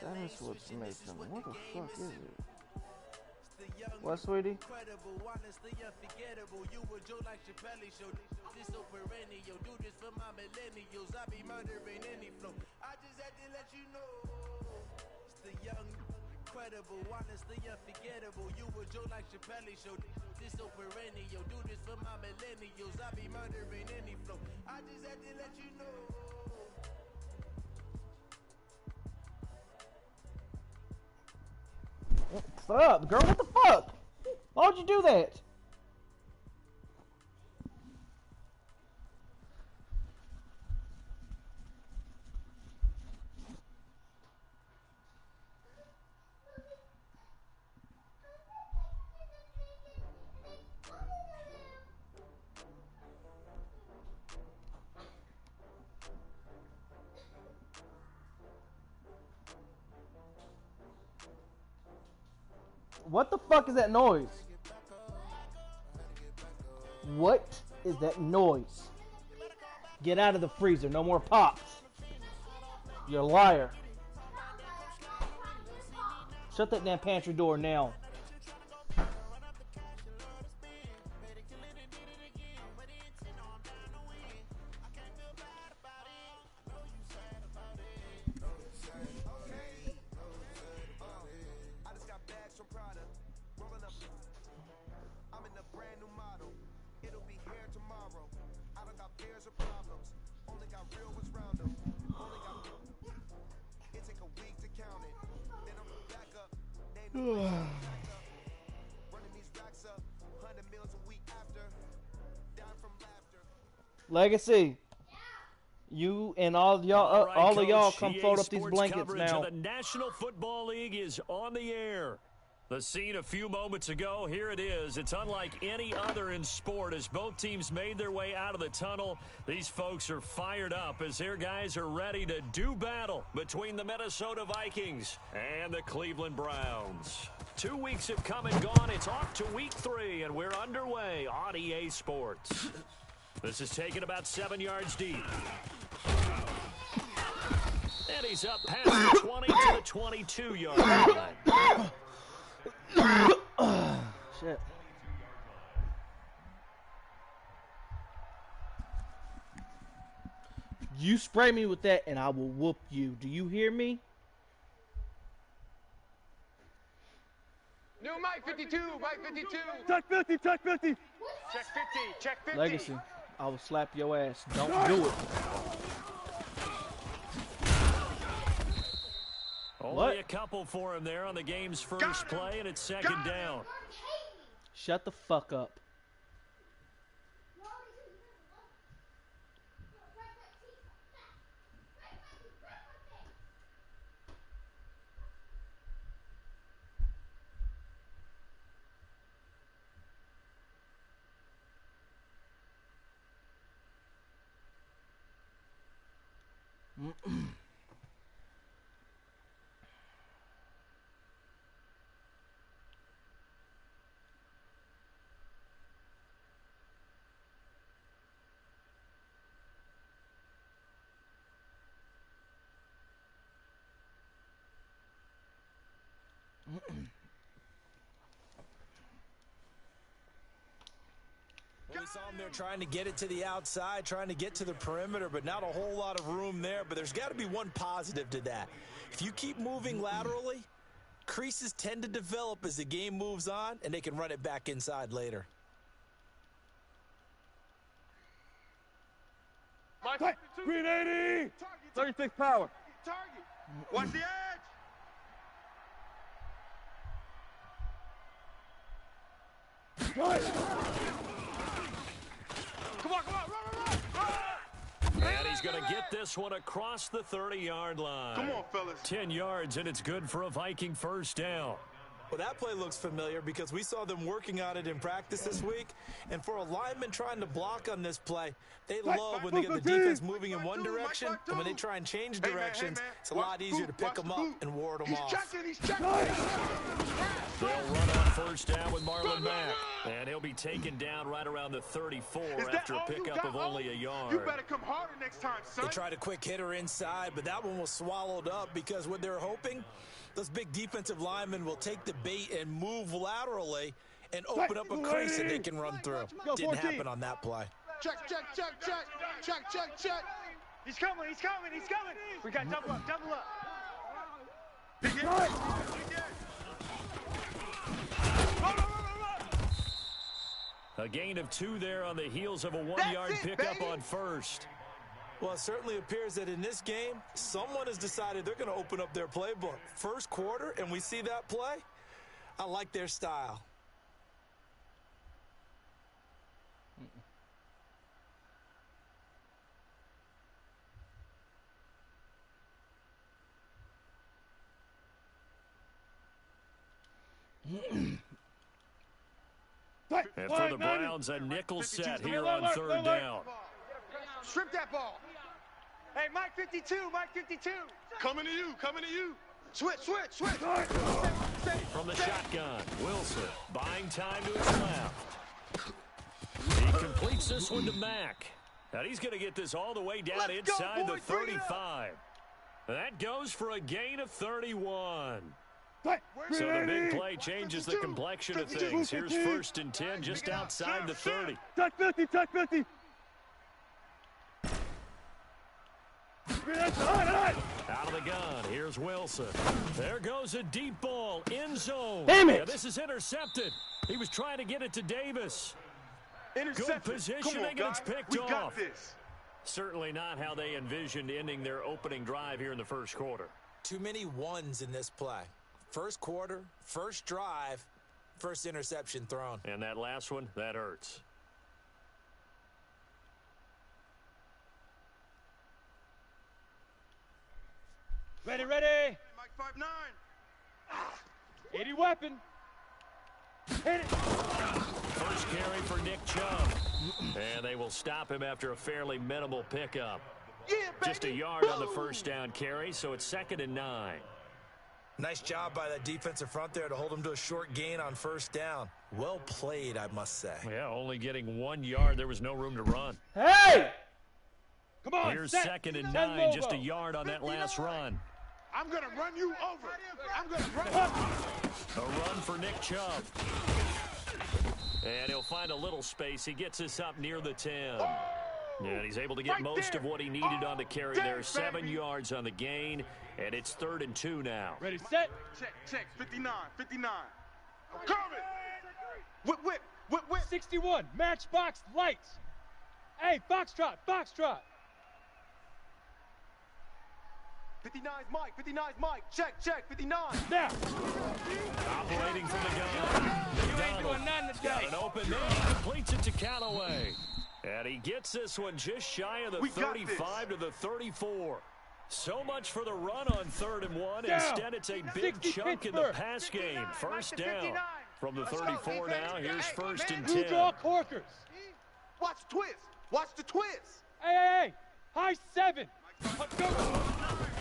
That is what's missing. What the fuck is it? What, sweetie? Incredible, honestly unforgettable. You a Joe like Chappelle show. This so perennial. Do this for my millennials. I be murdering any flow. I just had to let you know. It's the young, incredible, honestly unforgettable. You a Joe like Chappelle show. This so perennial. Do this for my millennials. I be murdering any flow. I just had to let you know. What's up, girl? What the fuck? Why would you do that? What the fuck is that noise? What is that noise? Get out of the freezer. No more pops. You're a liar. Shut that damn pantry door now. Legacy, you and all y'all, all of y'all, come fold up these blankets now. The National Football League is on the air. The scene a few moments ago, here it is. It's unlike any other in sport as both teams made their way out of the tunnel. These folks are fired up as their guys are ready to do battle between the Minnesota Vikings and the Cleveland Browns. 2 weeks have come and gone. It's off to week 3, and we're underway on EA Sports. This is taken about 7 yards deep. And he's up past the 20 to the 22-yard line. Shit. You spray me with that and I will whoop you. Do you hear me? New Mike 52, Mike 52. Check 50, check 50. Check 50, check 50. Legacy, I will slap your ass. Don't do it. Only a couple for him there on the game's first play, and it's second down. Shut the fuck up. We saw him there trying to get it to the outside, trying to get to the perimeter, but not a whole lot of room there. But there's got to be one positive to that. If you keep moving laterally, creases tend to develop as the game moves on, and they can run it back inside later. Mike, green 80! 36 power. Target. Watch the edge. Right. Come on, run. And he's going to get this one across the 30-yard line. Come on, fellas. 10 yards, and it's good for a Viking first down. Well, that play looks familiar because we saw them working on it in practice this week. And for a lineman trying to block on this play, they love when they get the defense moving in one direction. And when they try and change directions, it's a lot easier to pick them up and ward them off. He's checking. They'll run on first down with Marlon Mack. And he'll be taken down right around the 34 Is that after a all you pickup got, of only Ho? a yard. You better come harder next time, son. They tried a quick hitter inside, but that one was swallowed up because what they're hoping, those big defensive linemen will take the bait and move laterally and open up a crease that they can run through. Didn't happen on that play. Check, check, check, check. Check, check, check. He's coming, he's coming, he's coming. We got double up, double up. Big hit. Big hit. A gain of 2 there on the heels of a 1-yard That's it, pickup baby. on first. Well, it certainly appears that in this game, someone has decided they're going to open up their playbook. First quarter, and we see that play. I like their style. And for the Browns, a nickel set here on 3rd down. Strip that ball. Hey, Mike 52, Mike 52. Coming to you, coming to you. Switch, switch, switch. From the shotgun, Wilson buying time to his left. He completes this one to Mack. And he's going to get this all the way down Let's go, inside boys, the bring it up. 35. That goes for a gain of 31. So the big play changes the complexion of things. Here's 1st and 10 just outside the 30. Touch 50, touch 50. Out of the gun, here's Wilson. There goes a deep ball, end zone. Damn it! Yeah, this is intercepted. He was trying to get it to Davis. Interception. Good positioning, Come on, and it's guys. picked We off. got this. Certainly not how they envisioned ending their opening drive here in the first quarter. Too many ones in this play. First quarter, first drive, first interception thrown. And that last one, that hurts. Ready, ready. Mike 5'9". 80 weapon. Hit it. First carry for Nick Chubb. And they will stop him after a fairly minimal pickup. Yeah, baby. Just a yard on the Boom. first down carry, so it's 2nd and 9. Nice job by that defensive front there to hold him to a short gain on first down. Well played, I must say. Yeah, only getting 1 yard. There was no room to run. Hey! Come on, Here's set. 2nd and Send 9, just a Lobo. yard on that last run. I'm going to run you over. I'm going to run A run for Nick Chubb. And he'll find a little space. He gets us up near the 10. And he's able to get Right most there. of what he needed on the carry there. Dang, 7 baby. yards on the gain, and it's 3rd and 2 now. Ready, set. Check, check. 59, 59. I'm coming. Whip, whip, whip, whip. 61, matchbox lights. Hey, foxtrot, foxtrot. 59's Mike, 59's Mike. Check, check. 59. Now. Operating from the gun. You ain't doing nothing Got today. an open man. He completes it to Callaway. And he gets this one just shy of the We got 35 to the 34. So much for the run on 3rd and 1. Down. Instead, it's a big 60 chunk in the Pittsburgh. pass game. 59, First Mike to down 59. from the Let's go, 34 defense. now. Here's Hey, 1st and Blue 10. draw corkers. Watch the twist. Watch the twist. Hey, hey, hey. High 7. Let's go.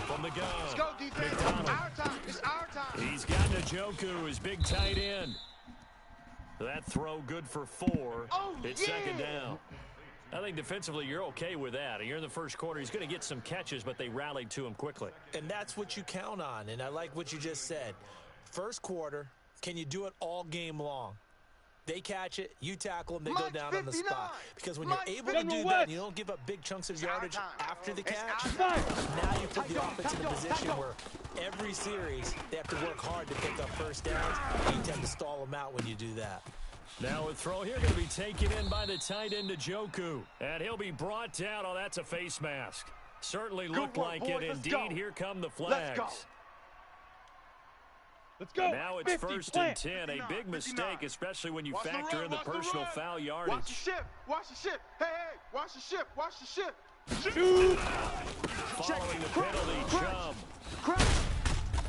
From the gun. Let's go, defense. McDonald. Our time. It's our time. He's got Njoku, his big tight end. That throw good for 4. Oh, It's yeah. 2nd down. I think defensively you're okay with that. You're in the first quarter. He's going to get some catches, but they rallied to him quickly. And that's what you count on, and I like what you just said. First quarter, can you do it all game long? They catch it, you tackle them, they go Mike down on the 59. spot. Because when Mike you're able to 59. do that, and you don't give up big chunks of yardage time. after the It's catch, our now you put the offense in a position where every series they have to work hard to pick up first downs, and you tend to stall them out when you do that. Now a throw here going to be taken in by the tight end Njoku. And he'll be brought down. Oh, that's a face mask. Certainly looked work, like boys. it. Let's Indeed, go. here come the Let's flags. go. Let's go. Now it's 50, 1st plant. and 10. A 59, big mistake, 59. especially when you Watch the factor run, in the watch the personal run. foul Watch the yardage. shift. Watch the shift. Hey, hey. Watch the shift. Watch the shift. Shoot. Following the penalty, Chubb. Crash.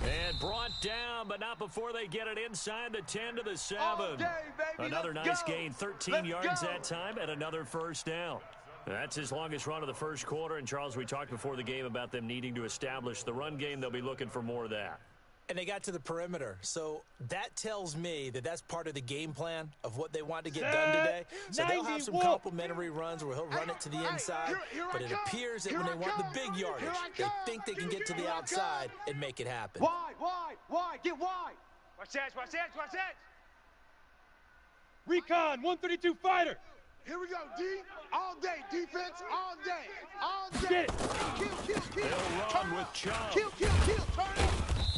And brought down, but not before they get it inside the 10 to the 7. All day, baby. Another Let's nice go. gain, 13 Let's yards go. that time, and another first down. That's his longest run of the first quarter. And, Charles, we talked before the game about them needing to establish the run game. They'll be looking for more of that. And they got to the perimeter. So that tells me that that's part of the game plan of what they want to get done today. So they'll have some complimentary runs where he'll run it to the inside. But it appears that when they want the big yardage, they think they can get to the outside and make it happen. Wide, get wide. Watch that. Recon, 132 fighter. Here we go, D. All day, defense, all day. Get it. Kill. They'll run with Chubb. Kill. Turn it.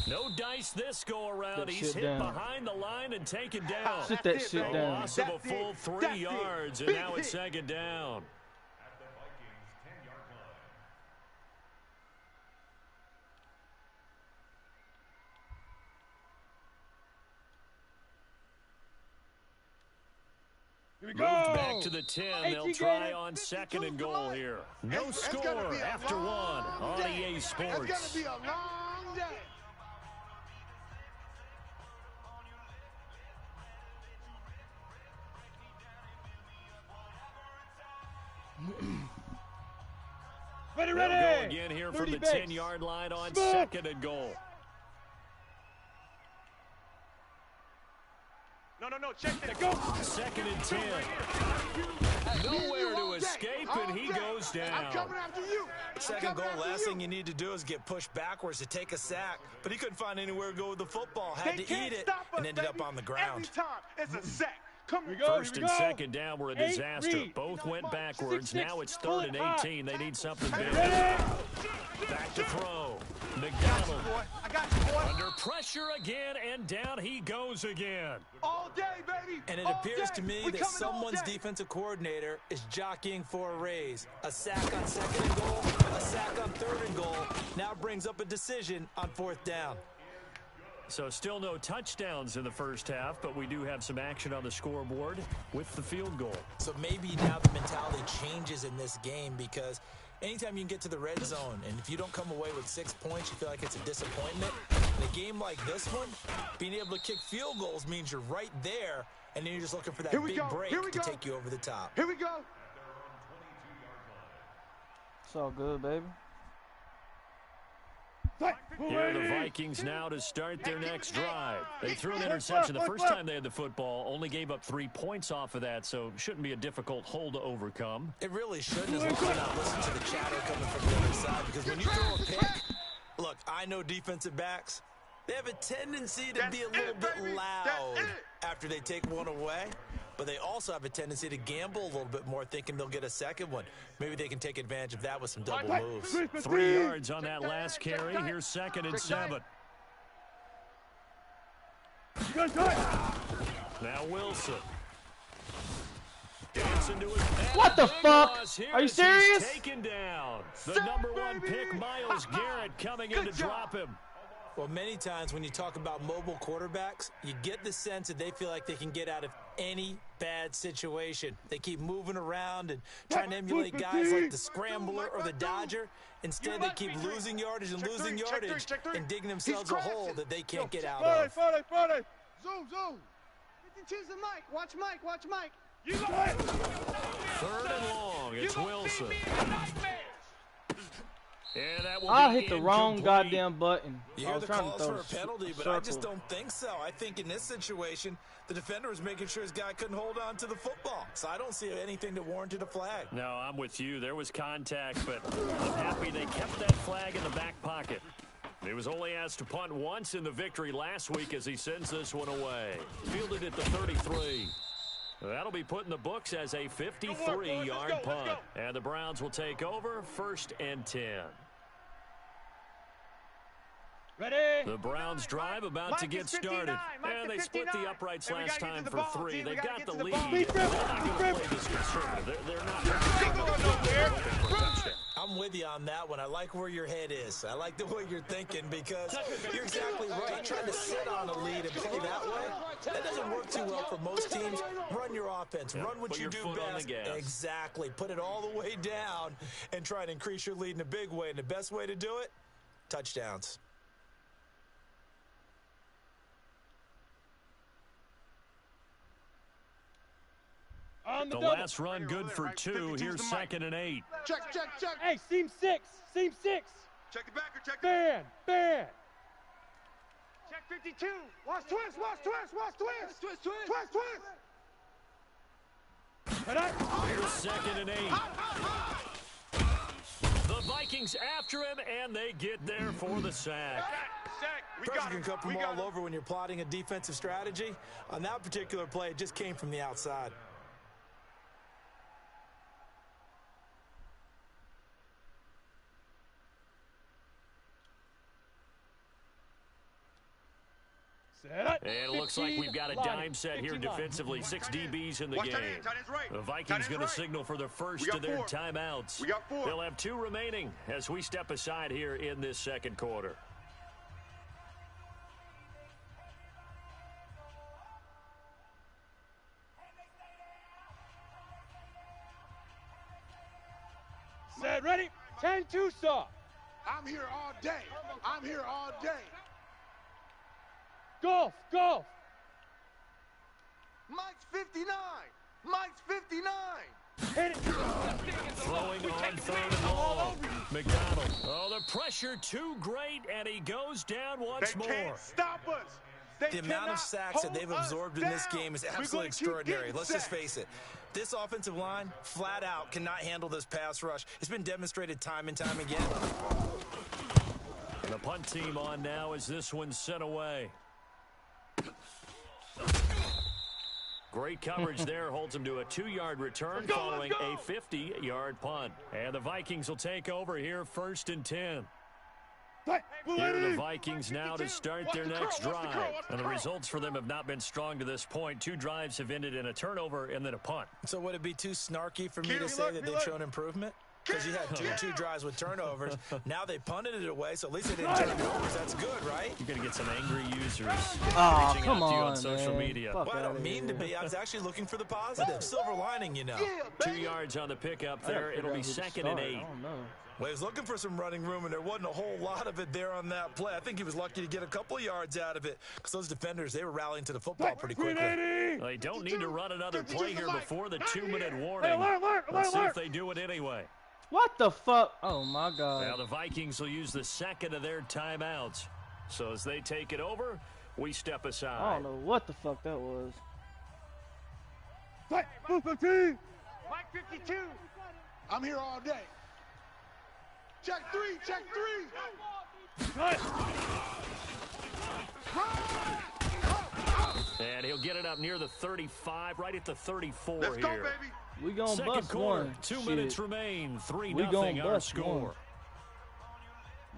No dice this go around. That He's shit hit down. behind the line and taken down. Sit that shit A down. loss of a full 3 yards, and now it's second down. Here we Moved go. back to the 10. They'll try on second and goal here. No score after 1 on EA Sports. It's going to be a long day. They'll go again here from the 10-yard line on second and goal. No, check that. Go. Second and 10. Nowhere to escape, and he goes down. I'm coming after you. Second goal, last thing you need to do is get pushed backwards to take a sack. But he couldn't find anywhere to go with the football. Had to eat it and ended up on the ground. Every time, it's a sack. First and second down were a disaster. Both went backwards. Now it's 3rd and 18. They need something big. Back to throw. McDonald under pressure again, and down he goes again. All day, baby. And it appears to me that someone's defensive coordinator is jockeying for a raise. A sack on second and goal, a sack on 3rd and goal. Now brings up a decision on 4th down. So still no touchdowns in the first half, but we do have some action on the scoreboard with the field goal. So maybe now the mentality changes in this game, because anytime you can get to the red zone, and if you don't come away with 6 points, you feel like it's a disappointment. In a game like this one, being able to kick field goals means you're right there, and then you're just looking for that big break to take you over the top. Here we go. It's all good, baby. Here are the Vikings now to start their next drive. They threw an interception the first time they had the football, only gave up 3 points off of that, so shouldn't be a difficult hole to overcome. It really shouldn't, as long as you're not listening to the chatter coming from the other side, because when you throw a pick, look, I know defensive backs, they have a tendency to be a little bit loud after they take one away, but they also have a tendency to gamble a little bit more, thinking they'll get a second one. Maybe they can take advantage of that with some double moves. 3 yards on that last carry. Here's 2nd and 7. Now Wilson. What the fuck? Are you serious? Taken down. The #1 pick, Myles Garrett, coming in to drop him. Well, many times when you talk about mobile quarterbacks, you get the sense that they feel like they can get out of any bad situation. They keep moving around and trying to emulate guys like the Scrambler or the Dodger. Instead, they keep losing yardage and losing yardage and digging themselves a hole that they can't get out of. Zoom. 52's the mic. Watch Mike. You got it. 3rd and long. It's Wilson. And that will I be hit the wrong incomplete. goddamn button. You I hear was the trying to calls throw for a penalty, but I just don't think so. I think in this situation, the defender was making sure his guy couldn't hold on to the football. So I don't see anything that warranted a flag. No, I'm with you. There was contact, but I'm happy they kept that flag in the back pocket. He was only asked to punt once in the victory last week as he sends this one away. Fielded at the 33. That'll be put in the books as a 53-yard punt. And the Browns will take over 1st and 10. Ready? The Browns drive about to get started. And they split the uprights last time for 3. They've got the lead. They're not going to play this conservative. They're not. I'm with you on that one. I like where your head is. I like the way you're thinking, because you're exactly right. Trying to sit on a lead and play that way, that doesn't work too well for most teams. Run your offense. Run what you do best. Exactly. Put it all the way down and try and increase your lead in a big way. And the best way to do it, touchdowns. The last run good for 2. Here's 2nd and 8. Check. Hey, seam 6. Check the backer, check Ban. Check 52. Watch twist, watch twist, watch twist. Twist, twist. Twist, twist. Here's 2nd and 8. The Vikings after him, and they get there for the sack. Pressure can come from all over when you're plotting a defensive strategy. On that particular play, it just came from the outside. And it looks like we've got a dime set here defensively. 6 DBs in the game. The Vikings going to signal for the first of their timeouts. They'll have 2 remaining as we step aside here in this second quarter. Set, ready? 10-2 stop. I'm here all day. I'm here all day. Golf, golf. Mike's 59. Mike's 59. Hit it. Throwing on 3rd and long. McDonald. Oh, the pressure too great, and he goes down once more. They can't stop us. The amount of sacks that they've absorbed in this game is absolutely extraordinary. Let's just face it. This offensive line, flat out, cannot handle this pass rush. It's been demonstrated time and time again. And the punt team on now as this one's sent away. Great coverage there. Holds him to a 2-yard return following a 50-yard punt. And the Vikings will take over here 1st and 10. Here are the Vikings now to start their next drive. And the results for them have not been strong to this point. 2 drives have ended in a turnover and then a punt. So would it be too snarky for me to say that they've shown improvement? Because you had two drives with turnovers. Now they punted it away, so at least they didn't turn it over. That's good, right? You're going to get some angry users reaching Oh, out come to you on on, social man. media. Fuck Well, I outta don't mean here. to be. I was actually looking for the positive. Silver lining, you know. 2 yards on the pickup there. It'll be 2nd and 8. I don't know. Well, he was looking for some running room, and there wasn't a whole lot of it there on that play. I think he was lucky to get a couple of yards out of it because those defenders, they were rallying to the football pretty quickly. They don't need to run another play here before the 2-minute warning. Let's see if they do it anyway. What the fuck? Oh, my God. Now the Vikings will use the 2nd of their timeouts. So as they take it over, we step I aside. don't know what the fuck that was. Mike 52. I'm here all day. Check 3, check 3. And he'll get it up near the 35, right at the 34 Let's here. go, baby. We gonna Second bust quarter, one. 2 Shit. minutes remain. 3-0 We gonna our bust score.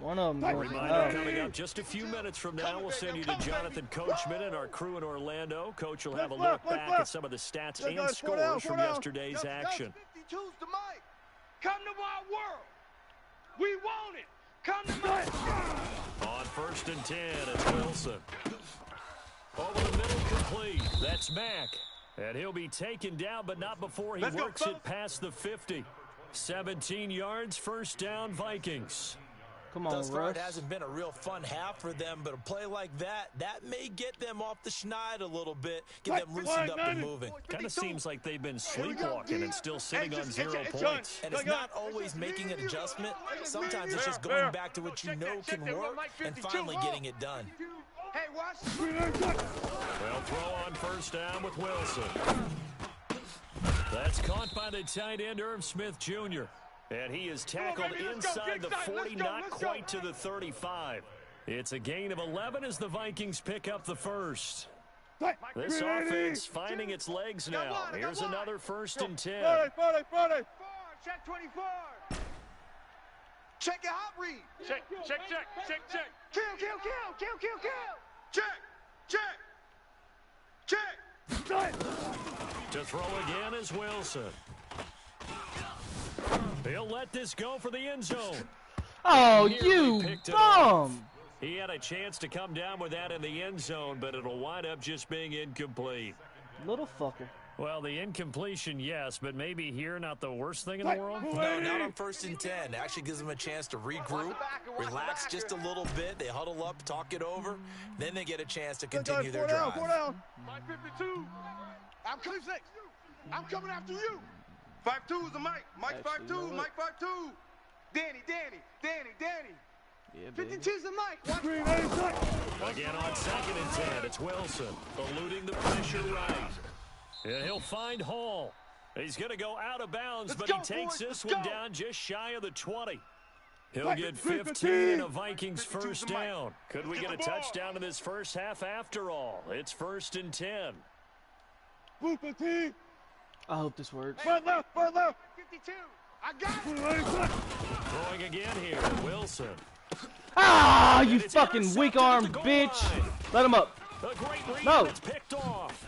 One of them going Reminder out. coming up just a few minutes from now. We'll send you to Jonathan Coachman and our crew in Orlando. Coach will have a look back at some of the stats and scores from yesterday's action. 52's to Mike. Come to our world. We want it. Come to Mike. On 1st and 10, it's Wilson. Over the middle, complete. That's Mack. And he'll be taken down, but not before he works it past the 50. 17 yards, 1st down, Vikings. Come on, Thus far, Russ. it hasn't been a real fun half for them, but a play like that may get them off the schneid a little bit, get them loosened up and moving. Kind of seems like they've been sleepwalking and still sitting on 0 points. And it's not always making an adjustment. Sometimes it's just going back to what you know can work and finally getting it done. Hey, watch. They'll throw on 1st down with Wilson. That's caught by the tight end, Irv Smith Jr. And he is tackled inside the 40, not quite to the 35. It's a gain of 11 as the Vikings pick up the first. This offense finding its legs now. Here's another 1st and 10. Friday. Check 24. Check your hot read. Check. Kill. Check. To throw again is Wilson. He'll let this go for the end zone. Oh, Nearly you picked it off. bum! He had a chance to come down with that in the end zone, but it'll wind up just being incomplete. Little fucker. Well, the incompletion, yes, but maybe here not the worst thing in the world. No, not on 1st and 10. Actually gives them a chance to regroup, relax just a little bit. They huddle up, talk it over. Then they get a chance to continue their drive. 52. I'm coming 6. I'm coming after you. 5-2 is the Mike. Mike's Actually, 5-2. you know Mike 5-2. Danny. Yeah, baby. 52's the mic. Green 80 tight. Again on 2nd and 10, it's Wilson eluding the pressure right. And he'll find Hall. He's going to go out of bounds, but he takes this one down just shy of the 20. He'll get 15 and a Vikings first down. Could we get a touchdown in this first half after all? It's 1st and 10. Blue 15. I hope this works. Front left, front left. 52. I got it. Blue 80 tight. Throwing again here, Wilson. Ah, you And it's fucking intercepted weak-armed at the goal bitch. line. Let him up. A great read, No. and it's picked off.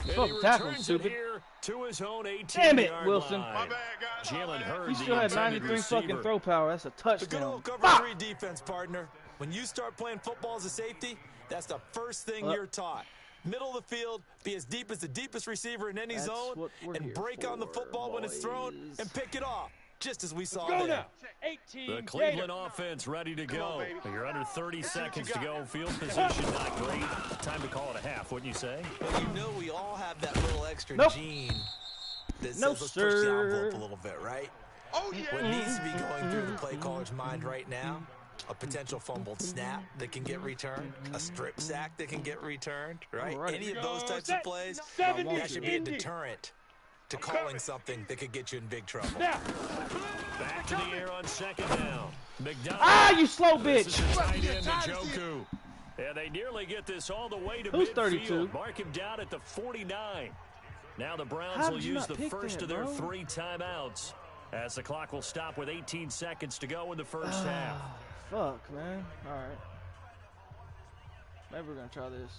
And he Fucking tackle, returns it stupid. here to his own 18-yard Damn it, Wilson. line. My bad, guys. Jalen Hurd, He the still had intended 93 fucking receiver. throw power. That's a The good touchdown. old cover Fuck. 3 defense, partner. When you start playing football as a safety, that's the first thing Well, you're taught. Middle of the field, be as deep as the deepest receiver in any That's zone, what we're and here break on the for, football when it's thrown, boys. and pick it off, just as we saw Go there. now. 18. The Cleveland offense ready to go. baby. You're under 30 seconds to go. Field position not great. Time to call it a half, wouldn't you say? But you know we all have that little extra Nope. gene that says No, let's push the sir. envelope a little bit, right? Oh, yeah. What needs to be going through the play caller's mind right now, a potential fumbled snap that can get returned, a strip sack that can get returned, right? All right. Any of those types Set. of plays, 70. that should be a Indy. deterrent to calling something that could get you in big trouble. Now. Back to the air on 2nd down. McDonald. Ah, you slow This bitch. is the tight end, Njoku. And they nearly get this all the way to Who's midfield. 32? Mark him down at the 49. Now the Browns How will did you use not the pick first that, of their bro? 3 timeouts as the clock will stop with 18 seconds to go in the first half. Fuck, man. All right. Maybe we're gonna try this.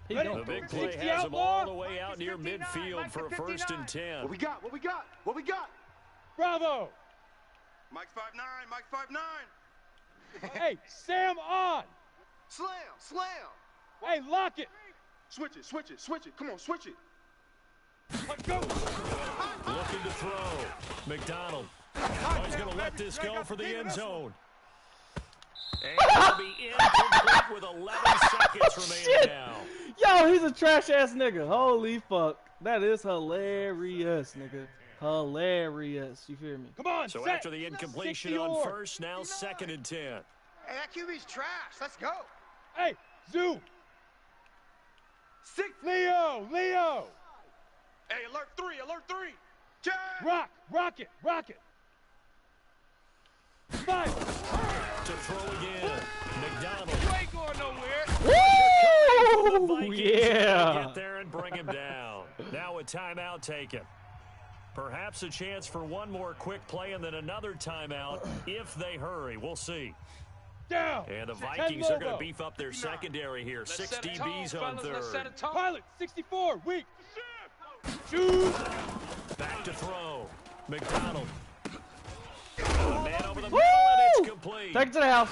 He Ready? The don't big throw play it. 60 has out them all the more. way out near midfield for a 1st and 10. What we got? What we got? What we got? Bravo. Mike's 5'9". Mike's 5'9". Hey, Sam on. Slam. Slam. Hey, lock it. Switch it. Switch it. Switch it. Come on, switch it. Let's go. Looking to throw. McDonald. Oh, he's going to let this go for the end zone. And it'll be incomplete with 11 seconds remaining Shit. now. Yo, he's a trash ass nigga. Holy fuck. That is hilarious, nigga. Hilarious. You hear me? Come on, So set. after the incompletion 60 on or. 1st, now 2nd and 10. Hey, that QB's trash. Let's go. Hey, zoom. 6. Leo. Hey, alert 3. Alert 3. Jam. Rock it. 5. To throw again. McDonald. You ain't going nowhere. The Woo! Vikings Yeah. get there and bring him down. Now a timeout taken. Perhaps a chance for one more quick play and then another timeout if they hurry. We'll see. Down. And the 10 Vikings are going to logo. beef up their secondary here. 6 DBs on third. Pilot, 64, weak. Shoot. Back to throw. McDonald. Man over the middle, and it's complete. Take it to the house.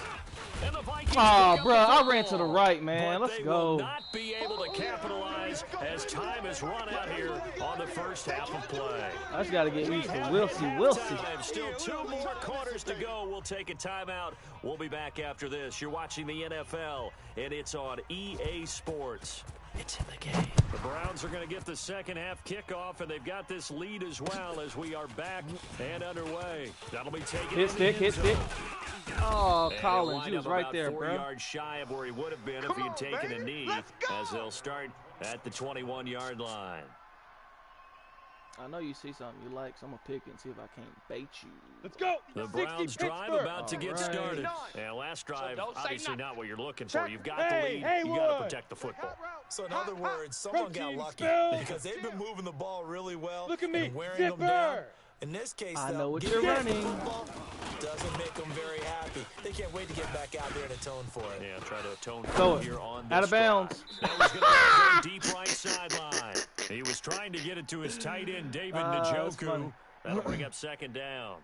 And the Vikings Oh, pick up bro, the I ran to the football. right, man. But Let's they go. will not be able to capitalize as time has run out here on the first half of play. I just got to get used to We'll see. Time. Still 2 more quarters to go. We'll take a timeout. We'll be back after this. You're watching the NFL, and it's on EA Sports. It's in the game. The Browns are going to get the second half kickoff, and they've got this lead as well as we are back and underway. That'll be taken. Hit stick, hit stick. Oh, And Collins, he'll you was wind right up there, about 4 bro. yards shy of where he would have been if Come he had on, taken a baby. knee, Let's go. as they'll start at the 21-yard line. I know you see something you like, so I'm going to pick it and see if I can't bait you. Let's go. The 60 Browns drive Pittsburgh. about to get All right. started. And last drive, don't say obviously nothing. not what you're looking for. You've got the Hey, lead. You got to Haywood. protect the football. So in other words, someone got Protein lucky spell. because they've been moving the ball really well Look at me, and wearing them down. zipper. In this case, I though, know what giving you're up the running. football doesn't make them very happy. They can't wait to get back out there and atone for it. Yeah, try to atone Throw for it. here on this Out of bounds. drive. Now he's going to go deep right sideline. He was trying to get it to his tight end, David That's Njoku. funny. That'll bring up second down.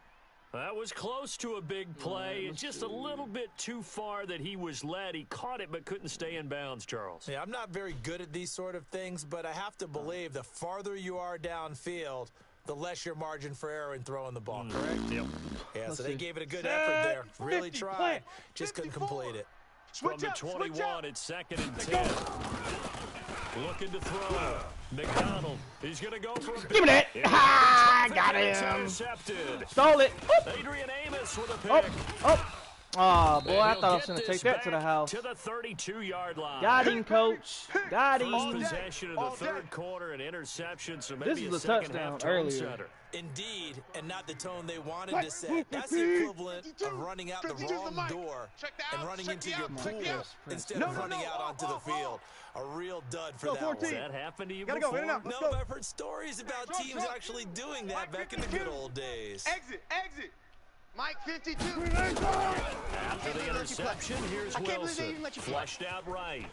That was close to a big play. It's just a little bit too far that he was led. He caught it but couldn't stay in bounds, Charles. Yeah, I'm not very good at these sort of things, but I have to believe the farther you are downfield, the less your margin for error in throwing the ball, correct? Yep. Yeah, Let's so they see. gave it a good Set. effort there. Really 50, tried. plant. Just couldn't 54. complete it. From Switch the up, switch 21, up. it's second and 10. Looking to throw. McDonald. He's going to go for a Give me that. Ha! Got It's him. intercepted. Stole it. Whoop. Adrian Amos with a pick. Up, up. Oh, boy, I And thought I he'll was going to get take that this to the back house. To the 32-yard line. Got him, coach. Got First him. possession of the third quarter, an interception, so This maybe is a a second touchdown half tone earlier. setter. Indeed, and not the tone they wanted to set. That's the equivalent of running out the wrong door and running into your pool instead of running out onto the field. A real dud for that one. Has that happened to you Gotta before? go, in and out. No, but I've heard stories about teams actually doing that back in the good old days. Exit, exit. Mike 52. After the interception, here's Wilson. Flushed out right.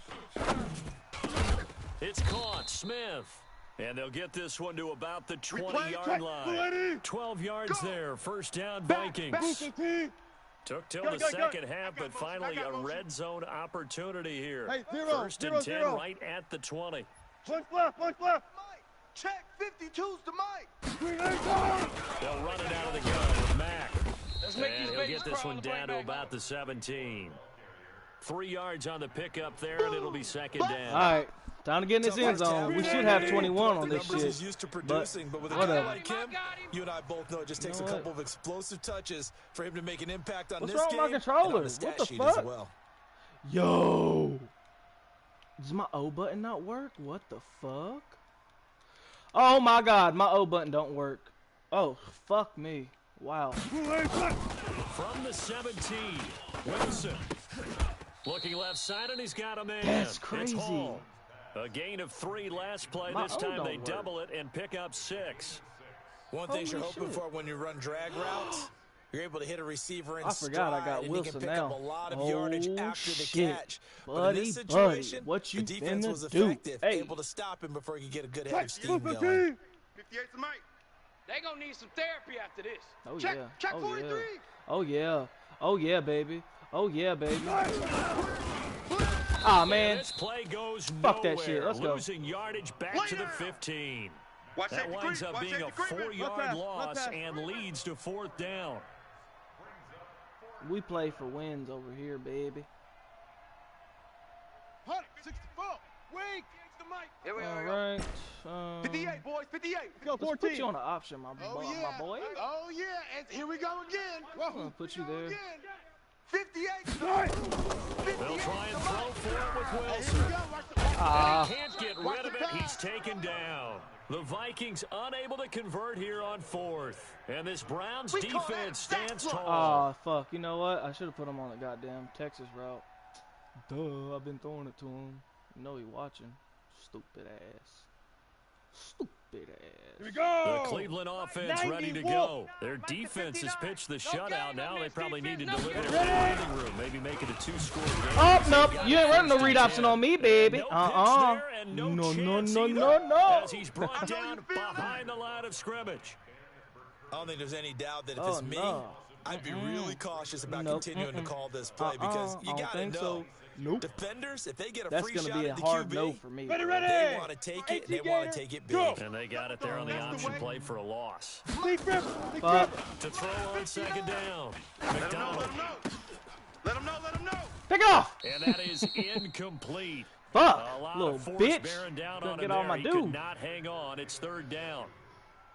It's caught. Smith. And they'll get this one to about the 20-yard line. 12 yards there. First down, Vikings. Took till the second half, but finally a red zone opportunity here. First and 10 right at the 20. Punch left, punch left. Check 52's to Mike. They'll run it out of the gun with Mack. And he'll get this one down to about the 17. 3 yards on the pickup there, and it'll be second down. All right. Time to get in this end zone. We should have 21 on this shit. He's used to producing, but with a guy like him, you and I both know it just takes a couple of explosive touches for him to make an impact on this game. What's wrong with my controller? And on the stat What the sheet fuck? as well. Yo. Does my O button not work? What the fuck? Oh my god, my O button don't work. Oh, fuck me. Wow. From the 17, Wilson. Looking left side, and he's got a man. That's crazy. It's Hall. A gain of 3 last play. My This O time don't they work. double it and pick up 6. One thing you're Holy hoping shit. for when you run drag routes, you're able to hit a receiver in I forgot I got stride, and Wilson he can pick now. up a lot of yardage Oh, after the shit. catch. But in this Buddy, situation, what you the defense finna was do? effective, Hey. able to stop him before he could get a good head of steam going. 58 to Mike. They gonna need some therapy after this. Oh Check, yeah. check Oh 43. yeah. Oh yeah. Oh yeah, baby. Oh yeah, baby. Ah man. This play goes Fuck nowhere. that shit. Let's go. Losing yardage back to the 15. Watch That safety winds creep. up Watch being a safety creep. 4-yard loss and leads to 4th down. We play for wins over here, baby. 164. Wink. Here we All are. right. 58, boys. 58. Go, Let's 14. put you on an option, my boy. Oh, yeah. And here we go again. I'm gonna put you there. 58. They'll try and throw for it with Here Wilson. we go. Watch the Ah. He can't get rid of it. He's taken down. The Vikings unable to convert here on 4th. And this Browns We call defense that stands backslide. tall. Oh fuck! You know what? I should have put him on the goddamn Texas route. Duh! I've been throwing it to him. You know he watching. Stupid ass. Stupid ass. Here we go. The Cleveland offense ready to 94. go. Their defense has pitched the shutout. Now they probably need to deliver their living room. Maybe make it a 2-score game. Oh nope! You ain't running no read option on me, baby. No pitch there and No, no no, chance no, either, no, no. As he's brought down behind the line of scrimmage. I don't think there's any doubt that if Oh, it's me, no. I'd be really cautious about Nope. continuing to call this play because you I don't got to think know. so. Nope. Defenders, if they get a That's free gonna shot be a at the hard QB, no for me. Ready, they ready. want to take it, and they want to take it big. Go. And they got it there on the option play for a loss. Big rip. Big Fuck. rip. To throw on second down. Let him McDonald. know. Let him know. Let him know. Pick it off. And that is incomplete. Fuck. A lot Little of force bitch. bearing down Couldn't on get him all there. my He dude. could not hang on. It's 3rd down.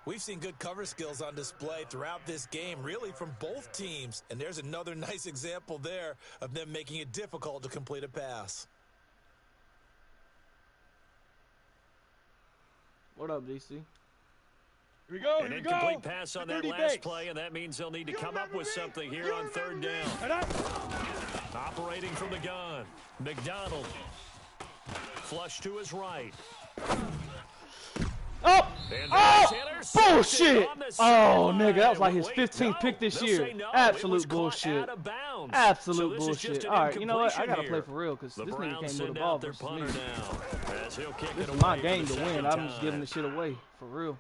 We've seen good cover skills on display throughout this game, really from both teams. And there's another nice example there of them making it difficult to complete a pass. What up, DC? Here we go. An Here we go. incomplete pass on that 30 last base. play, and that means they'll need to come up with something here on 3rd down. Head up. Operating from the gun, McDonald. Flush to his right. Oh! And Oh! that's intercepted Bullshit! on the Oh, sideline. nigga, that was like his Wait, 15th no, pick this they'll year. say no. It was Absolute caught bullshit. out of bounds. Absolute So this is just bullshit. an All right, you know what? I gotta incompletion play here. for real because The this nigga Browns came with send the ball out their versus punter me. now. As he'll kick This it is my away game for to the win. second I'm just time. giving this shit away for real.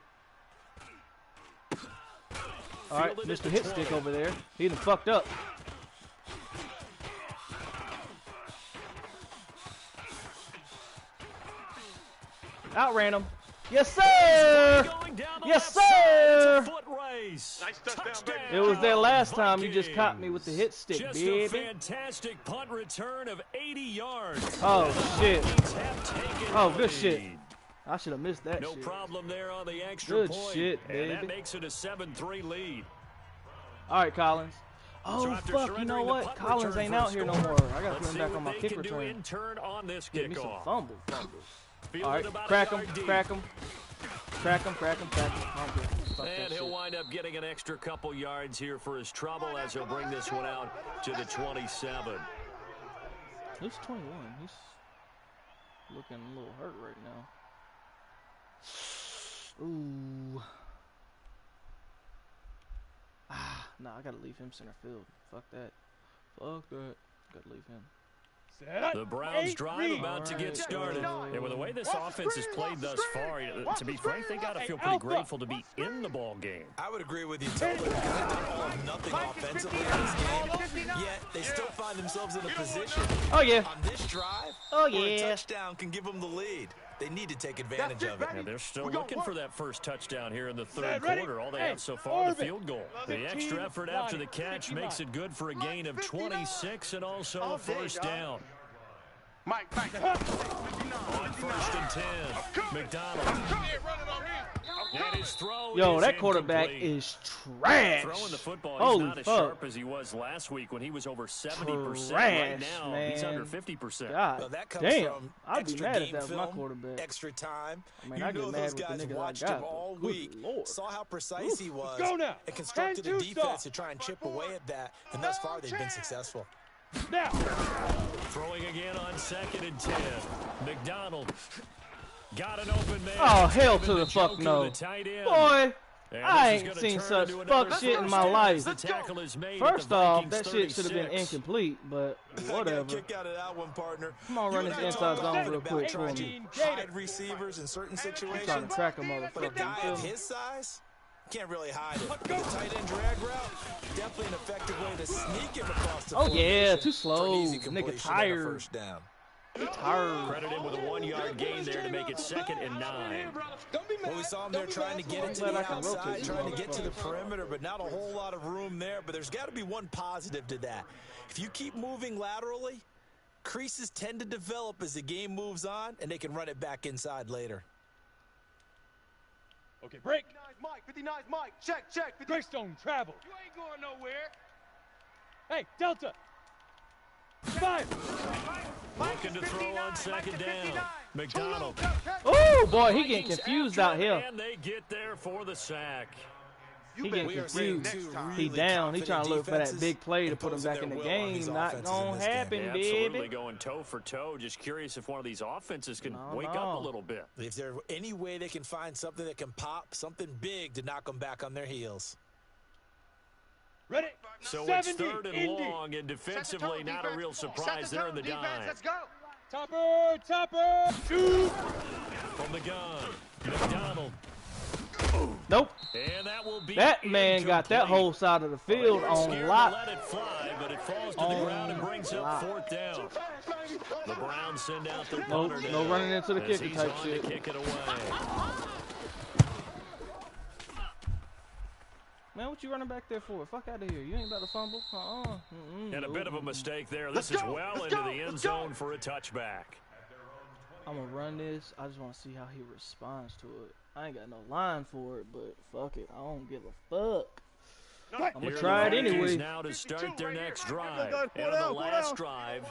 All right, Fielded at Mr. the Hit 20. Stick over there. He done fucked up. Outran him. Yes, sir. Going down the Yes, left side. sir. It's a foot race. Nice touchdown, baby. It was there last time. You just caught Vikings. me with the hit stick, Just baby. a fantastic punt return of 80 yards. Oh, shit. Vikings have taken Oh, the good shit. lead. I should have missed that No shit. problem there on the extra Good point. shit, And that baby. makes it a 7-3 lead. All right, Collins. Oh, after fuck, you know surrendering the what? punt Collins return ain't for a out here no score, more. I gotta let's put him see back what on my they kick can do return. in turn on this Give me some kickoff. fumbles. All Fielded right, about a crack him, yard deep. crack him. Crack him, crack him, crack him. I'm good. Fuck that And he'll shit. wind up getting an extra couple yards here for his trouble as he'll bring this one out to the 27. He's 21. He's looking a little hurt right now. Ooh. Nah, I gotta leave him center field. Fuck that. Fuck that. Gotta leave him. The Browns drive about to get started. And with the way this offense has played thus far, to be frank, they got to feel pretty grateful to be in the ball game. I would agree with you totally because they've done all of nothing offensively in this game, yet they still find themselves in a position Oh, yeah. on this drive Oh, where a yeah. touchdown can give them the lead. They need to take advantage of it. Yeah, they're still looking for that first touchdown here in the third quarter. All they have so far, the field goal. The extra effort after the catch makes it good for a gain of 26 and also a first down. Mike, 59. On first and 10, McDonald. And his throw Yo, is that quarterback incomplete. is trash. Throwing the football, he's Holy not as fuck. sharp as he was last week when he was over 70%. Trash, Right now, he's man. under 50%. God Well, that comes damn. from I'd be extra mad if game that was my film, quarterback. extra time. I mean, You I get know mad those with the guys niggas I watched got, him all but good week, Lord. saw how precise he was, go now. and constructed a And two defense stop. to try and chip away at that. And thus far, they've been successful. Now. Throwing again on second and 10. McDonald got an open man. Oh, hell David to the fuck Njoku, no. the tight end. Boy, And I this is ain't gonna seen turn such into fuck another shit in first my down life. as the tackle is made at First the off, Vikings' that shit should have been 36. incomplete, but I got a whatever. kick out of that one, partner. Come on, You run and this I inside talked zone often real about quick for trying me. to hide receivers in certain I'm situations. trying to track a But a motherfucker. guy You of feel me? his size can't really hide it. With a tight end drag route, definitely an effective way to sneak him across the Oh, yeah, formation too for slow. an easy Nigga completion and a tired. first down. Tired. Credit him with a 1-yard gain there to make it 2nd and 9. Well, we saw him there trying to get it to glad the I can rotate outside, these trying to get to the motherfuckers. perimeter, but not a whole lot of room there. But there's got to be one positive to that. If you keep moving laterally, creases tend to develop as the game moves on, and they can run it back inside later. Okay, break. 59's Mike. 59's Mike. Check. 59. Greystone travel. You ain't going nowhere. Hey, Delta. 5. Looking to throw on second down. McDonald. Oh, boy, he getting Vikings confused after out it, here. And they get there for the sack. He getting We are seeing confused. two He really down. He confident trying to look for that defenses big play to put him imposing back in the their will on these game. Not offenses in gonna this game. happen, Yeah, absolutely baby. going toe for toe. Just curious if one of these offenses can No, wake no. up a little bit. If there's any way they can find something that can pop, something big to knock them back on their heels. Ready. So 70, it's 3rd and Indy. long, and defensively not a real surprise there in the dime. Let's go. Topper. Shoot. From the gun, McDonald. Nope. And that will be That man got that incomplete. whole side of the field They're on scared to lock. let it fly, but it falls to the On ground and brings up lock. 4th down. The Browns send out their No, punter no now, running into the as kicker he's type on shit. to kick it away. Man, what you running back there for? Fuck out of here. You ain't about to fumble. And a bit of a mistake there. This is well into the end zone for a touchback. I'm gonna run this. I just want to see how he responds to it. I ain't got no line for it, but fuck it. I don't give a fuck. I'm gonna Here try it the Vikings anyway. now to start their next drive. And on the last drive,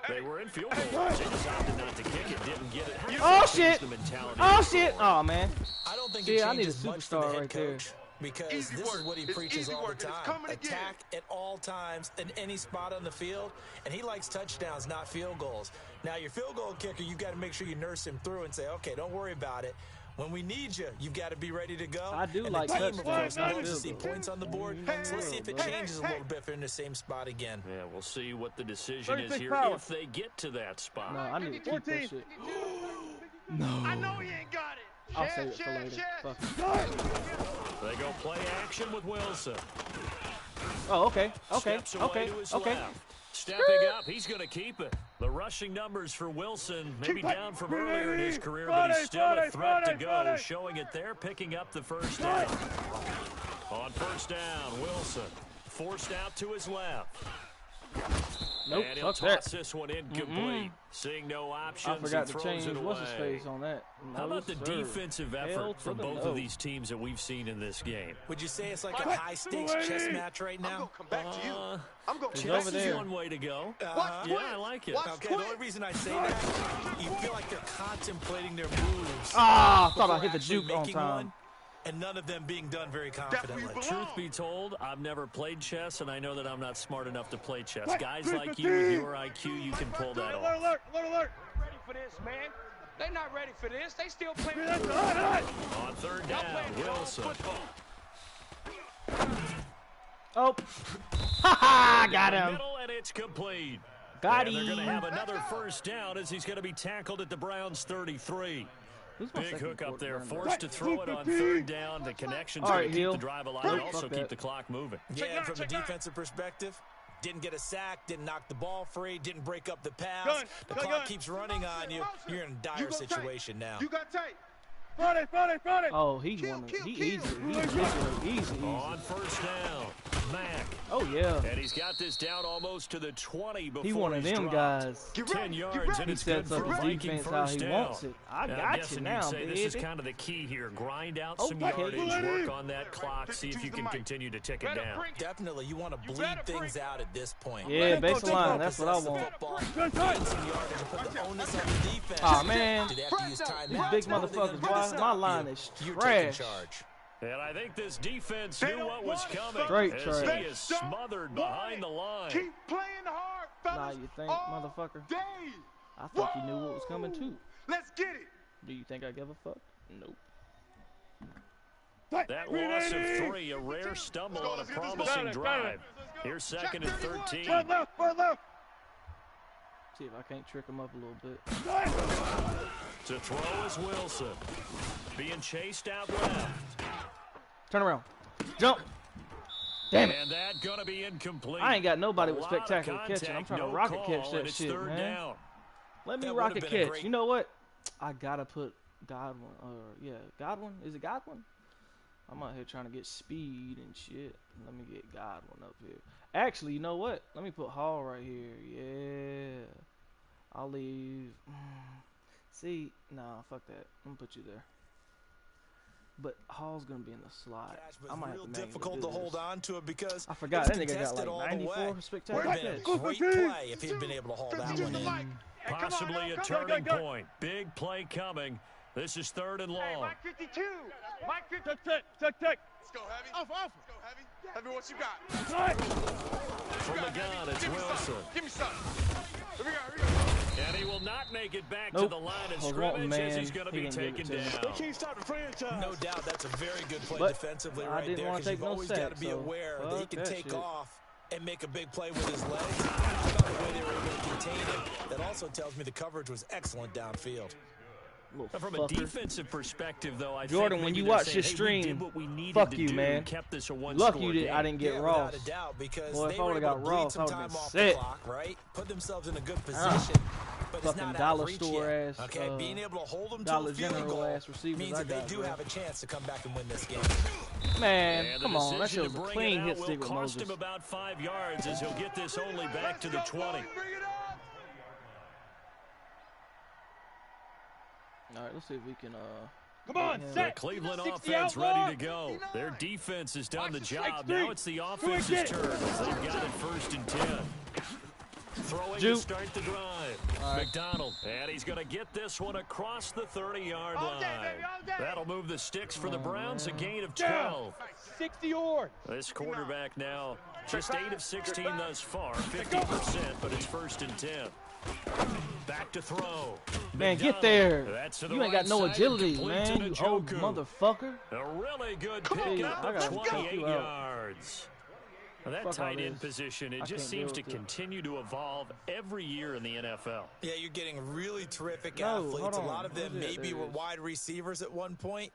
they were in field goal. They decided not to kick it, didn't get it. Oh shit! The mentality Oh of shit! Oh man. I don't think See, it I need a changes much for the superstar head right there. coach because Easy this is work. what he It's preaches easy all the work, and it's time. coming again. Attack at all times in any spot on the field, and he likes touchdowns, not field goals. Now, your field goal kicker, you've got to make sure you nurse him through and say, okay, don't worry about it. When we need you, you've got to be ready to go. I do and like the team, of touchdowns, course, not wants to field see goals. points on the board. So let's see if it changes a little bit if they're in the same spot again. Yeah, we'll see what the decision is 36 here power. if they get to that spot. No, I need to keep 14. that shit. I know he ain't got it. I'll save it for later. Fuck it. They go play action with Wilson. Oh, okay. Okay. Steps away Okay. to his Okay. left. Stepping up, he's going to keep it. The rushing numbers for Wilson, maybe down from earlier in his career, but he's still a threat to go, showing it there, picking up the first down. On first down, Wilson forced out to his left. Nope, And he'll fuck that. toss this one incomplete. Seeing no options, I forgot he to throws change it what's his away. face on that. No, How about the sir. defensive Hell effort to from the both no. of these teams that we've seen in this game? Would you say it's like a high-stakes chess match right I'm gonna now? come back to you. I'm gonna He's come over back to there. you. One way to go. Watch Yeah, Quinn. I like it. Watch Okay, Quinn. the only reason I say that, you feel like they're contemplating their moves. Ah, I thought I before hit the actually juke on making time. one, and none of them being done very That's where confidently. you belong. Truth be told, I've never played chess, and I know that I'm not smart enough to play chess. Guys like you with your IQ, you can pull that off. Alert, alert, alert. Ready for this, man. They not ready for this. They still playing. On third down, Wilson. Oh, ha! Got him. Middle, and it's complete. Got And they're going to him. have another first down as he's going to be tackled at the Browns' 33. Who's my Big second hook up there, quarterback? forced to throw it on third down. The connection's All going right, to keep Hill. the drive alive Fuck and also keep that. the clock moving. Yeah, and from a defensive perspective, didn't get a sack, didn't knock the ball free, didn't break up the pass. Gun, The gun, clock gun. keeps running on you. You're in a dire situation now. You got tape. Front it, front it, front it. Oh, he Kill, won it. kill, He kill. easy. On first down, Mack. Oh yeah, And he's got this down almost to the 20 before he one of he's them dropped. guys. Get 10 ready. yards, Get ready. and He it's good sets for up a his Viking defense how first he down. wants it. I I'm got you guessing now, you'd say this is baby. kind of the key here. Grind out Oh, some okay. yardage, work on that clock, see if you can continue to tick it down. Definitely, you want to bleed things out at this point. Yeah, Let them go baseline, take that's what I possess the want. football, Good gain some yardage, and put the onus on the defense. Aw, man. Do they have to use timeouts? These big What are they gonna motherfuckers, do boy. this My time? line is You're taking trash. charge. And I think this defense They knew don't what was want coming Straight as trash. he They is don't smothered want behind it. the line. Keep playing hard, fellas. Nah, you think, all motherfucker? Day. I think you knew what was coming too. Let's get it. Do you think I give a fuck? Nope. That loss of 3, a rare stumble on a promising drive. Here's second and 13. Front left, front left. See if I can't trick him up a little bit. To throw is Wilson. Being chased out left. Turn around. Jump. Damn it. And that going to be incomplete. I ain't got nobody A with lot of spectacular catching. I'm contact, trying to no rocket call, catch and that it's shit, third man. down. Let me That rocket would've been a catch. great- You know what? I gotta put Godwin. Yeah, Godwin. Is it Godwin? I'm out here trying to get speed and shit. Let me get Godwin up here. Actually, you know what? Let me put Hall right here. Yeah. I'll leave. See, nah, fuck that. I'm gonna put you there. But Hall's gonna be in the slot. Catch, but I might it's have real to difficult do to this. hold on to it because I forgot it that was nigga got contested all like the 94 way. spectacular Would have been a catch. great play if he'd been able to haul that one in. Possibly a turning point. Big play coming. This is third and long. Mike 52. Mike 52. Check, check, check, check. Let's go, Heavy. Off. Let's go, Heavy. Heavy, what you got? From the gun, it's Wilson. Give me something. Here we go. And he will not make it back to Nope. the line of I was wanting, scrimmage as man. he's going to He be didn't give it taken to me. down. Can't stop the franchise. No doubt that's a very good play But defensively I right didn't there wanna because take you've no always sack, got to be so aware that he fuck can that take shit. off and make a big play with his legs. How about the way they were able to contain him? That also tells me the coverage was excellent downfield. Little From a fucker. defensive perspective, though, I Jordan, think when maybe you they're watch saying, this hey, we stream, did what we needed fuck to you, do, man. kept this a Lucky one-score you did. game. I didn't get Yeah, Ross. without a doubt, because Boy, if they I were would've able got to bleed Ross, some I would've time been off set. the clock, right? Put themselves in a good position, but it's Fucking not out dollar of reach store yet. ass, Okay, being able to hold them to Dollar a field General goal ass receivers means I that they got, do bro. have a chance to come back and win this game. Man, And the come on. That shit decision was to a bring clean it out hit will stick with cost Moses. him about 5 yards as he'll get this only back to the 20. Bring it up. All right, let's see if we can. Come on, get him. The set. Cleveland 60 offense outlaw. ready to go. Their defense has done the job. three. Now it's the Do it offense's again. turn. They've got it first and 10. Throwing Juke. to start the drive. All right. McDonald. And he's going to get this one across the 30-yard All day, line. baby, all day. That'll move the sticks for the Come on, Browns, a man. gain of Down. 12. 60 yards. This quarterback now just 8 of 16 thus far, 50%, but it's first and 10. Back to throw. Man, get McDonald. there. That's to the You ain't right got no side, agility, complete to man. You old Njoku. motherfucker. A really good Come on, pickup I of gotta check 28 you out. yards. Well, that Fuck all tight end this. position, it I just can't seems to deal with it. continue to evolve every year in the NFL. Yeah, you're getting really terrific No, athletes. hold A on. lot of them Where's it? maybe There were it is. wide receivers at one point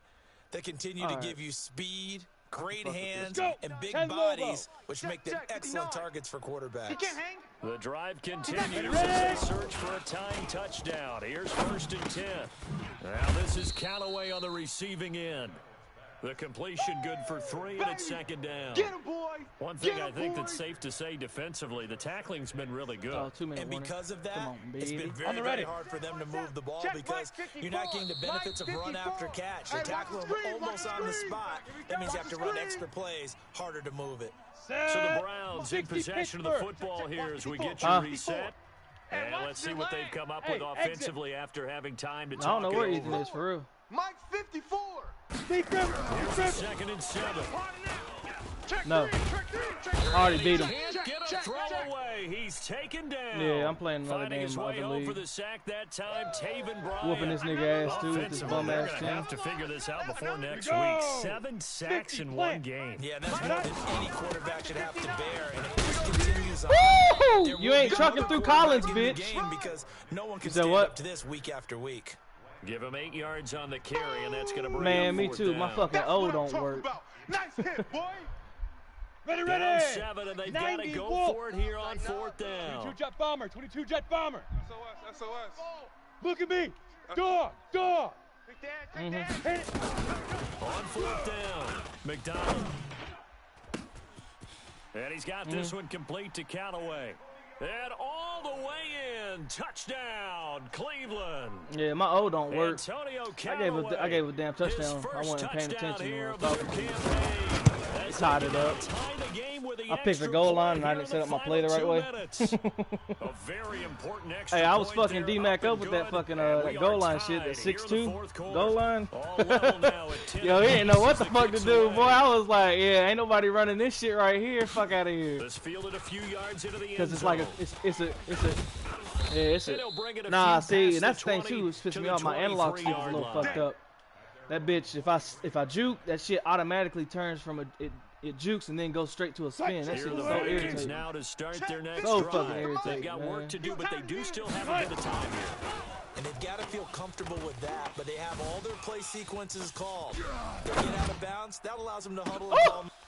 that continue All to right. give you speed, great Fuck with this. hands, Go. and big Ten bodies, Lobo. which Check, make them check, excellent 59. targets for quarterbacks. He can't hang. The drive continues as they search for a tying touchdown. Here's first and 10. Now this is Callaway on the receiving end. The completion good for 3, and it's second down. Get him, boy. One thing I think that's safe to say defensively, the tackling's been really good. Oh, 2-minute And warning. because of that, Come on, it's baby. been very, very hard for them to move the ball because you're not getting the benefits of run after catch. They tackle them almost on the spot. That means you have to run extra plays, harder to move it. So the Browns in possession of the football here as we get your reset. And let's see what they've come up with offensively after having time to talk. I don't know where Ethan is for real. Mike 54. Here's a 2nd and 7. No. I already beat him. Can't get a throw away. He's taken down. Yeah, I'm playing another Finding game his in way other home for league. the sack that time. Taven Bryant. Whooping this nigga ass too with this Offensively, bum they're ass gonna team. have to figure this out before next week. 7 sacks in one game. Yeah, that's more than any quarterback should have to bear. And if this continues on, Woo! there You will ain't be trucking another through Collins, quarterback in the bitch. game because no one can said stand what? up to this week after week. Give him 8 yards on the carry, and that's going to bring Man, up me 4th too. down. My fucking O don't work. Nice hit, boy. Ready, Down ready. 7, and they've got to 90 go wolf. for it here on 4th down. 22 jet bomber, 22 jet bomber. SOS. Look at me. Dog. On 4th down, McDonald. And he's got this one complete to Callaway. And all the way in, touchdown, Cleveland. Yeah, my O don't work. Antonio I Callaway. gave a damn His touchdown. I first wasn't paying touchdown attention here when I of was their talking. campaign. As Tied they it now up. tie the game with the I picked the extra goal line point and I here didn't in set up my the play the final right 2 way. minutes. A very important extra Hey, I was point fucking there, D-Mac up and with that good, fucking and we that goal are line shit, tied that here in the 6-2 fourth quarter. goal line. All level now at 10 Yo, he didn't know what the as the fuck to kicks do, away. boy. I was like, yeah, ain't nobody running this shit right here. Fuck out of here. This fielded a few yards into the end Because it's like it's And a he'll bring it a nah. few See, past and that's the the thing 20 too. It's pissing to me the off. My analog stick is a 23-yard little line. fucked up. That bitch, if I juke, that shit automatically turns from it jukes and then goes straight to a spin. That Here shit are is the so Vikings irritating. now to start their next So drive. fucking irritating, They've got man. work to do, but they do still have a bit of time here. And they've got to feel comfortable with that, but they have all their play sequences called. They get out of bounds, that allows them to huddle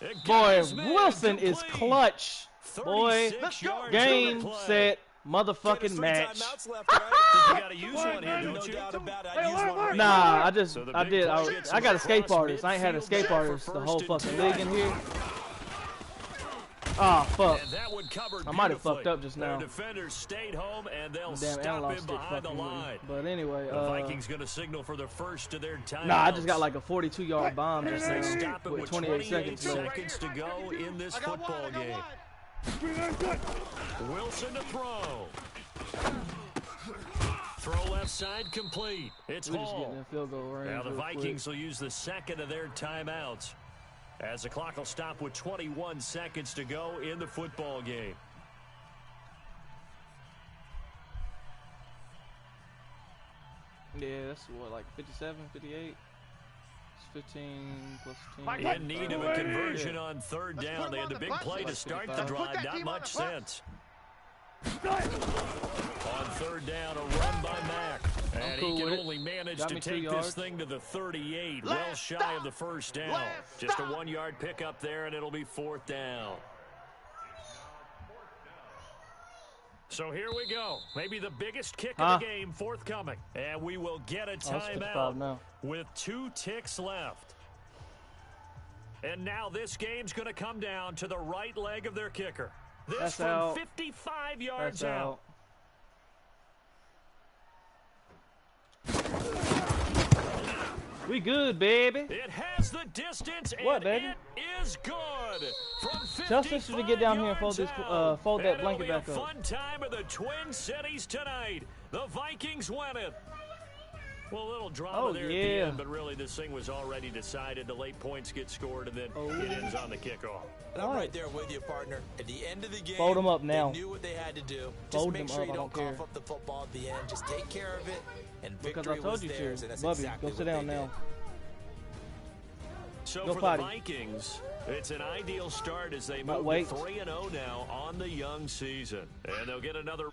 and call. Boy, Wilson is clutch. Boy, 36 yards game, on the play. set, motherfucking match. Timeouts left, right? Think you got to use one here, No don't you? doubt about it. I'd use one right Nah, here. I got escape artist. I ain't had escape artist the whole fucking league in here. Ah, fuck. And that one covered I might have beautifully. fucked up just now. Their defenders stayed home, and they'll Damn stop analog him stick behind the fucking with me. line. But anyway, The Vikings going to signal for the first of their timeouts. nah, I just got like a 42-yard bomb just They now stop it with with 28 seconds left. seconds to go in this football game. Wilson to throw. Throw left side complete. It's We're just getting Hall. in field goal range. Now the real quick. Vikings will use the second of their timeouts as the clock will stop with 21 seconds to go in the football game. Yeah, that's what, like 57, 58? It's 15 plus 10. In need of a conversion on 3rd down. They had the big play to start the drive. Not much sense. On 3rd down, a run by Mack. And cool he can with it. only manage Got to me 2 take this yards. thing to the 38. Well shy of the first down. Just a 1-yard pickup there, and it'll be 4th down. So here we go. Maybe the biggest kick of the game forthcoming. And we will get a it's 55 timeout now. with 2 ticks left. And now this game's going to come down to the right leg of their kicker. This That's from out. 55 yards That's out. We good, baby. It has the distance, What, and baby? it is good. From Tell sister to get down here and fold 55 this, yards fold out. that And blanket it'll back be a up. fun time of the Twin Cities tonight. The Vikings win it. Well, a little drama there at the yeah. end, but really this thing was already decided. The late points get scored, and then it ends on the kickoff. And I'm right there with you, partner. At the end of the game, Fold 'em up now. they knew what they had to do. Just Fold make them sure up, you I don't don't cough care. up the football at the end. Just take care of it, and Because victory I told was you theirs, to. and that's Bubby, exactly go sit what down they now. did. So Go for potty. the Vikings, it's an ideal start as they But move wait. to 3-0 now on the young season. And they'll get another